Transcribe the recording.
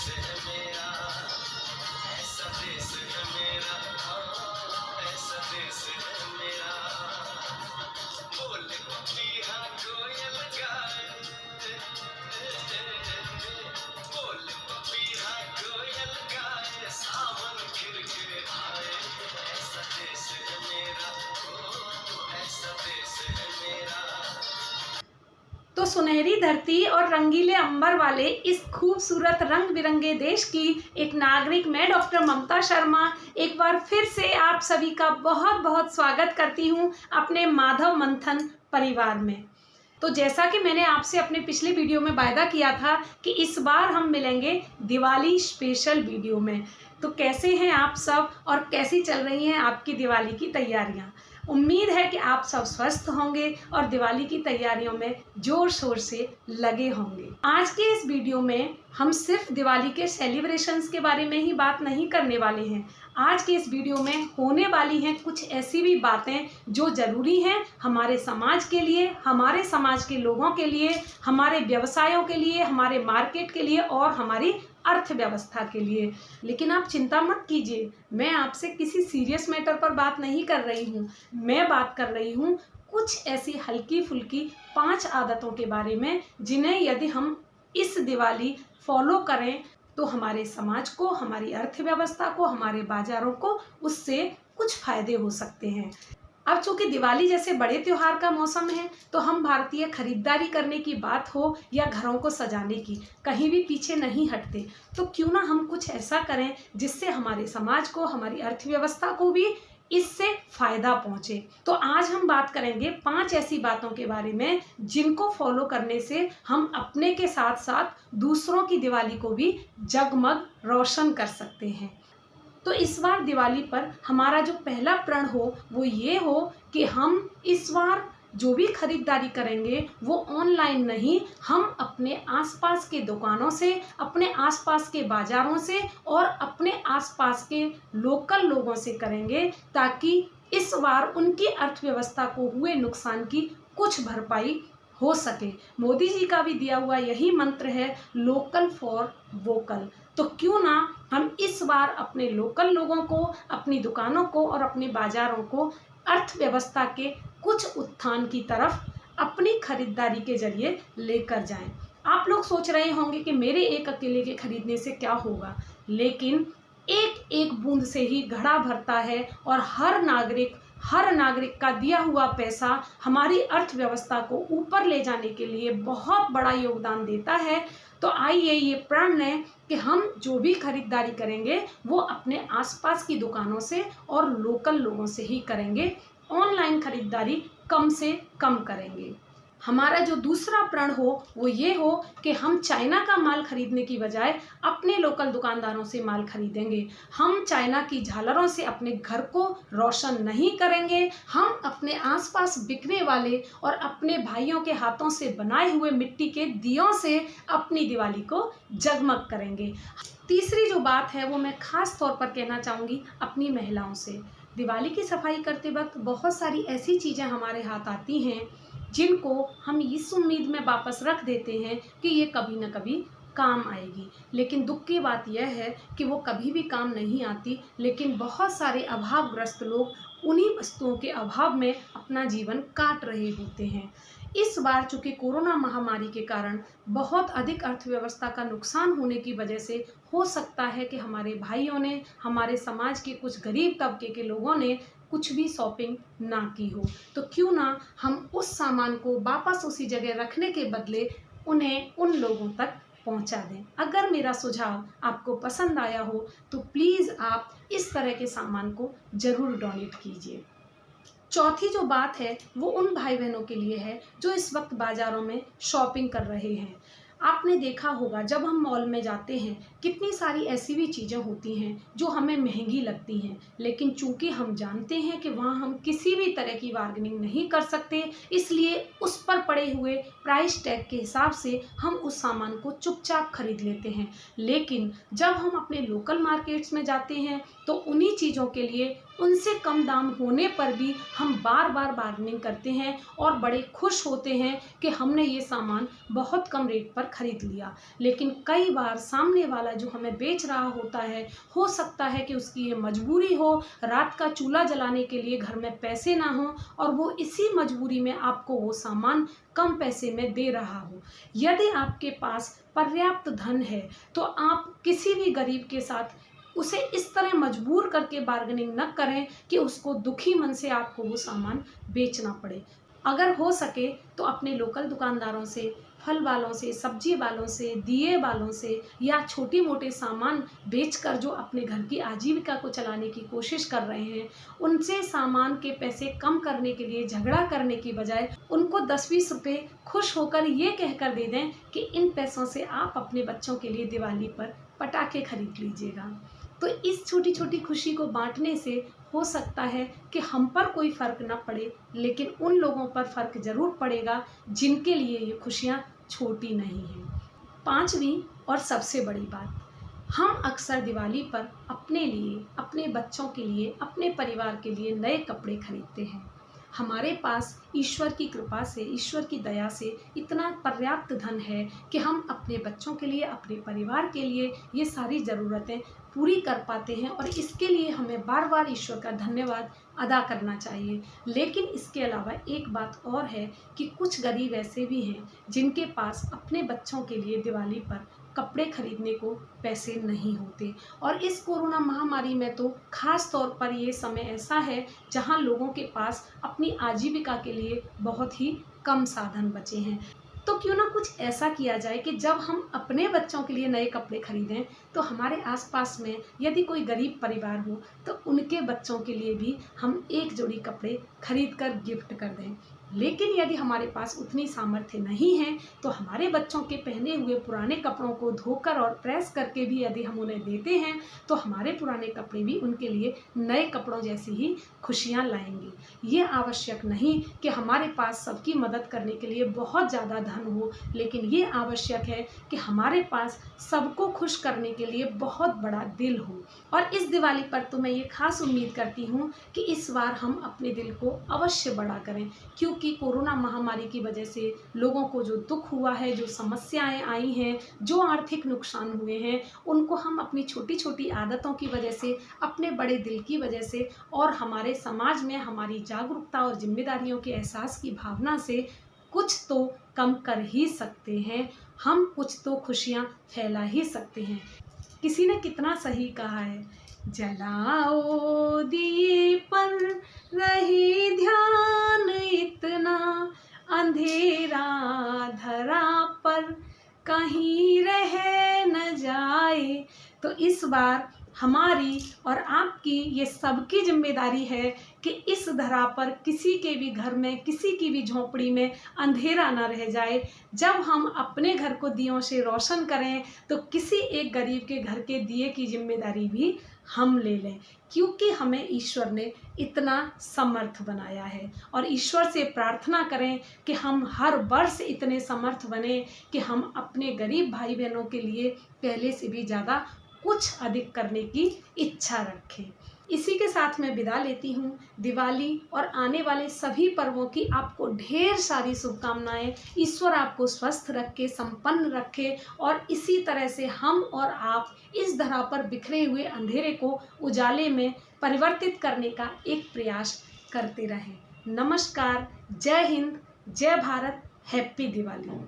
है मेरा, ऐसा देश है मेरा, ऐसा देश है मेरा। बोले पपीहा कोयल गाए, बोले पपीहा कोयल गाए, सावन घिर के आए। ऐसा देश है मेरा, ऐसा देश है मेरा। तो सुनहरी धरती और रंगीले अंबर वाले इस खूबसूरत रंग बिरंगे देश की एक नागरिक मैं डॉक्टर ममता शर्मा एक बार फिर से आप सभी का बहुत बहुत स्वागत करती हूं अपने माधव मंथन परिवार में। तो जैसा कि मैंने आपसे अपने पिछले वीडियो में वायदा किया था कि इस बार हम मिलेंगे दिवाली स्पेशल वीडियो में। तो कैसे हैं आप सब और कैसी चल रही हैं आपकी दिवाली की तैयारियां? उम्मीद है कि आप सब स्वस्थ होंगे और दिवाली की तैयारियों में जोर शोर से लगे होंगे। आज के इस वीडियो में हम सिर्फ दिवाली के सेलिब्रेशंस के बारे में ही बात नहीं करने वाले हैं। आज के इस वीडियो में होने वाली हैं कुछ ऐसी भी बातें जो ज़रूरी हैं हमारे समाज के लिए, हमारे समाज के लोगों के लिए, हमारे व्यवसायों के लिए, हमारे मार्केट के लिए और हमारी अर्थव्यवस्था के लिए। लेकिन आप चिंता मत कीजिए, मैं आपसे किसी सीरियस मैटर पर बात नहीं कर रही हूँ। मैं बात कर रही हूँ कुछ ऐसी हल्की फुल्की 5 आदतों के बारे में जिन्हें यदि हम इस दिवाली फॉलो करें तो हमारे समाज को, हमारी अर्थव्यवस्था को, हमारे बाजारों को उससे कुछ फायदे हो सकते हैं। अब चूंकि दिवाली जैसे बड़े त्योहार का मौसम है तो हम भारतीय खरीदारी करने की बात हो या घरों को सजाने की, कहीं भी पीछे नहीं हटते। तो क्यों ना हम कुछ ऐसा करें जिससे हमारे समाज को, हमारी अर्थव्यवस्था को भी इससे फायदा पहुंचे। तो आज हम बात करेंगे 5 ऐसी बातों के बारे में जिनको फॉलो करने से हम अपने के साथ साथ दूसरों की दिवाली को भी जगमग रोशन कर सकते हैं। तो इस बार दिवाली पर हमारा जो पहला प्रण हो वो ये हो कि हम इस बार जो भी खरीदारी करेंगे वो ऑनलाइन नहीं, हम अपने आसपास के दुकानों से, अपने आसपास के बाज़ारों से और अपने आसपास के लोकल लोगों से करेंगे ताकि इस बार उनकी अर्थव्यवस्था को हुए नुकसान की कुछ भरपाई हो सके। मोदी जी का भी दिया हुआ यही मंत्र है, लोकल फॉर वोकल। तो क्यों ना हम इस बार अपने लोकल लोगों को, अपनी दुकानों को और अपने बाज़ारों को अर्थव्यवस्था के कुछ उत्थान की तरफ अपनी खरीदारी के जरिए लेकर जाएं। आप लोग सोच रहे होंगे कि मेरे एक अकेले के खरीदने से क्या होगा, लेकिन एक एक बूंद से ही घड़ा भरता है और हर नागरिक का दिया हुआ पैसा हमारी अर्थव्यवस्था को ऊपर ले जाने के लिए बहुत बड़ा योगदान देता है। तो आइए ये प्रण लें कि हम जो भी खरीदारी करेंगे वो अपने आसपास की दुकानों से और लोकल लोगों से ही करेंगे, ऑनलाइन खरीदारी कम से कम करेंगे। हमारा जो दूसरा प्रण हो वो ये हो कि हम चाइना का माल खरीदने की बजाय अपने लोकल दुकानदारों से माल खरीदेंगे। हम चाइना की झालरों से अपने घर को रोशन नहीं करेंगे, हम अपने आसपास बिकने वाले और अपने भाइयों के हाथों से बनाए हुए मिट्टी के दियों से अपनी दिवाली को जगमग करेंगे। तीसरी जो बात है वो मैं खास तौर पर कहना चाहूँगी अपनी महिलाओं से। दिवाली की सफाई करते वक्त बहुत सारी ऐसी चीज़ें हमारे हाथ आती हैं जिनको हम इस उम्मीद में वापस रख देते हैं कि ये कभी न कभी काम आएगी, लेकिन दुख की बात यह है कि वो कभी भी काम नहीं आती। लेकिन बहुत सारे अभावग्रस्त लोग उन्हीं वस्तुओं के अभाव में अपना जीवन काट रहे होते हैं। इस बार चूँकि कोरोना महामारी के कारण बहुत अधिक अर्थव्यवस्था का नुकसान होने की वजह से हो सकता है कि हमारे भाइयों ने, हमारे समाज के कुछ गरीब तबके के लोगों ने कुछ भी शॉपिंग ना की हो। तो क्यों ना हम उस सामान को वापस उसी जगह रखने के बदले उन्हें उन लोगों तक पहुंचा दें। अगर मेरा सुझाव आपको पसंद आया हो तो प्लीज़ आप इस तरह के सामान को ज़रूर डोनेट कीजिए। चौथी जो बात है वो उन भाई बहनों के लिए है जो इस वक्त बाज़ारों में शॉपिंग कर रहे हैं। आपने देखा होगा जब हम मॉल में जाते हैं कितनी सारी ऐसी भी चीज़ें होती हैं जो हमें महंगी लगती हैं, लेकिन चूंकि हम जानते हैं कि वहाँ हम किसी भी तरह की बार्गेनिंग नहीं कर सकते, इसलिए उस पर पड़े हुए प्राइस टैग के हिसाब से हम उस सामान को चुपचाप खरीद लेते हैं। लेकिन जब हम अपने लोकल मार्केट्स में जाते हैं तो उन्हीं चीज़ों के लिए उनसे कम दाम होने पर भी हम बार बार बार्गेनिंग करते हैं और बड़े खुश होते हैं कि हमने ये सामान बहुत कम रेट पर खरीद लिया। लेकिन कई बार सामने वाला वाला जो हमें बेच रहा होता है, हो सकता है कि उसकी ये मजबूरी हो, रात का चूल्हा जलाने के लिए घर में पैसे ना हो और वो इसी मजबूरी में आपको वो सामान कम पैसे में दे रहा हो। यदि आपके पास पर्याप्त धन है तो आप किसी भी गरीब के साथ उसे इस तरह मजबूर करके बार्गेनिंग न करें कि उसको दुखी मन से आपको वो सामान बेचना पड़े। अगर हो सके तो अपने लोकल दुकानदारों से, फल वालों से, सब्जी वालों से, दिए वालों से या छोटी मोटे सामान बेचकर जो अपने घर की आजीविका को चलाने की कोशिश कर रहे हैं, उनसे सामान के पैसे कम करने के लिए झगड़ा करने की बजाय उनको 10-20 रुपये खुश होकर ये कहकर दे दें कि इन पैसों से आप अपने बच्चों के लिए दिवाली पर पटाखे खरीद लीजिएगा। तो इस छोटी छोटी खुशी को बांटने से हो सकता है कि हम पर कोई फ़र्क ना पड़े, लेकिन उन लोगों पर फ़र्क ज़रूर पड़ेगा जिनके लिए ये खुशियाँ छोटी नहीं हैं। 5वीं और सबसे बड़ी बात, हम अक्सर दिवाली पर अपने लिए, अपने बच्चों के लिए, अपने परिवार के लिए नए कपड़े खरीदते हैं। हमारे पास ईश्वर की कृपा से, ईश्वर की दया से इतना पर्याप्त धन है कि हम अपने बच्चों के लिए, अपने परिवार के लिए ये सारी ज़रूरतें पूरी कर पाते हैं और इसके लिए हमें बार बार ईश्वर का धन्यवाद अदा करना चाहिए। लेकिन इसके अलावा एक बात और है कि कुछ गरीब ऐसे भी हैं जिनके पास अपने बच्चों के लिए दिवाली पर कपड़े खरीदने को पैसे नहीं होते। और इस कोरोना महामारी में तो ख़ास तौर पर ये समय ऐसा है जहां लोगों के पास अपनी आजीविका के लिए बहुत ही कम साधन बचे हैं। तो क्यों ना कुछ ऐसा किया जाए कि जब हम अपने बच्चों के लिए नए कपड़े खरीदें तो हमारे आसपास में यदि कोई गरीब परिवार हो तो उनके बच्चों के लिए भी हम एक जोड़ी कपड़े खरीद कर गिफ्ट कर दें। लेकिन यदि हमारे पास उतनी सामर्थ्य नहीं है तो हमारे बच्चों के पहने हुए पुराने कपड़ों को धोकर और प्रेस करके भी यदि हम उन्हें देते हैं तो हमारे पुराने कपड़े भी उनके लिए नए कपड़ों जैसी ही खुशियाँ लाएंगे। ये आवश्यक नहीं कि हमारे पास सबकी मदद करने के लिए बहुत ज़्यादा धन हो, लेकिन ये आवश्यक है कि हमारे पास सबको खुश करने के लिए बहुत बड़ा दिल हो। और इस दिवाली पर तो मैं ये खास उम्मीद करती हूँ कि इस बार हम अपने दिल को अवश्य बड़ा करें, क्योंकि कोरोना महामारी की वजह से लोगों को जो दुख हुआ है, जो समस्याएं आई हैं, जो आर्थिक नुकसान हुए हैं, उनको हम अपनी छोटी छोटी आदतों की वजह से, अपने बड़े दिल की वजह से और हमारे समाज में हमारी जागरूकता और जिम्मेदारियों के एहसास की भावना से कुछ तो कम कर ही सकते हैं। हम कुछ तो खुशियाँ फैला ही सकते हैं। किसी ने कितना सही कहा है, जलाओ दिए पर रहे ध्यान इतना, अंधेरा धरा पर कहीं रह न जाए। तो इस बार हमारी और आपकी ये सबकी जिम्मेदारी है कि इस धरा पर किसी के भी घर में, किसी की भी झोंपड़ी में अंधेरा ना रह जाए। जब हम अपने घर को दियों से रोशन करें तो किसी एक गरीब के घर के दिए की जिम्मेदारी भी हम ले लें, क्योंकि हमें ईश्वर ने इतना समर्थ बनाया है। और ईश्वर से प्रार्थना करें कि हम हर वर्ष इतने समर्थ बने कि हम अपने गरीब भाई बहनों के लिए पहले से भी ज़्यादा कुछ अधिक करने की इच्छा रखें। इसी के साथ मैं विदा लेती हूँ। दिवाली और आने वाले सभी पर्वों की आपको ढेर सारी शुभकामनाएं। ईश्वर आपको स्वस्थ रखे, संपन्न रखे और इसी तरह से हम और आप इस धरा पर बिखरे हुए अंधेरे को उजाले में परिवर्तित करने का एक प्रयास करते रहें। नमस्कार, जय हिंद, जय भारत, हैप्पी दिवाली।